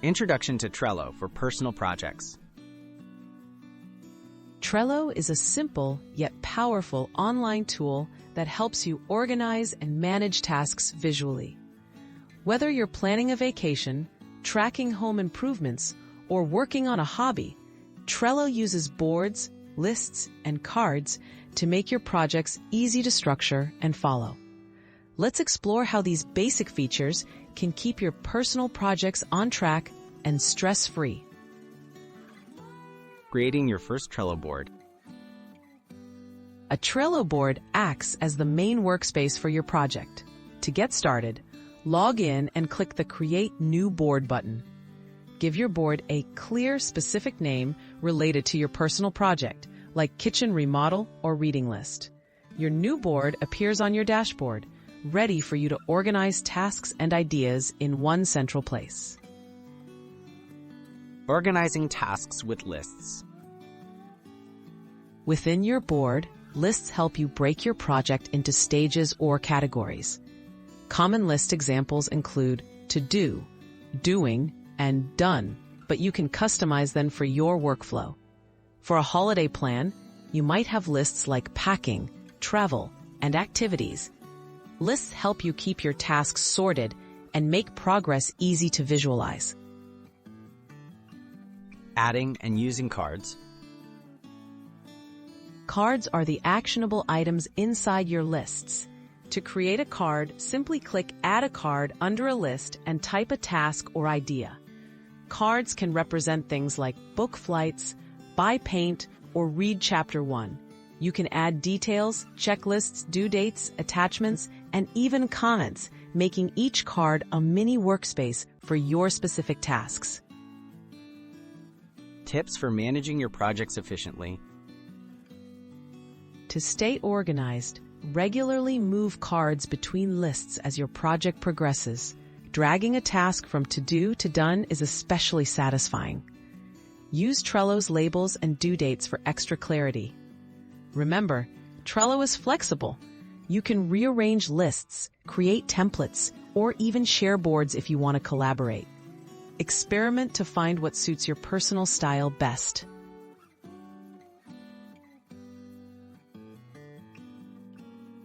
Introduction to Trello for personal projects. Trello is a simple yet powerful online tool that helps you organize and manage tasks visually. Whether you're planning a vacation, tracking home improvements, or working on a hobby, Trello uses boards, lists, and cards to make your projects easy to structure and follow. Let's explore how these basic features can keep your personal projects on track and stress-free. Creating your first Trello board. A Trello board acts as the main workspace for your project. To get started, log in and click the Create New Board button. Give your board a clear, specific name related to your personal project, like kitchen remodel or reading list. Your new board appears on your dashboard, ready for you to organize tasks and ideas in one central place. Organizing tasks with lists. Within your board, lists help you break your project into stages or categories. Common list examples include to do, doing, and done, but you can customize them for your workflow. For a holiday plan, you might have lists like packing, travel, and activities. Lists help you keep your tasks sorted and make progress easy to visualize. Adding and using cards. Cards are the actionable items inside your lists. To create a card, simply click Add a Card under a list and type a task or idea. Cards can represent things like book flights, buy paint, or read Chapter 1. You can add details, checklists, due dates, attachments, and even comments, making each card a mini workspace for your specific tasks. Tips for managing your projects efficiently. To stay organized, regularly move cards between lists as your project progresses. Dragging a task from to-do to done is especially satisfying. Use Trello's labels and due dates for extra clarity. Remember, Trello is flexible. You can rearrange lists, create templates, or even share boards if you want to collaborate. Experiment to find what suits your personal style best.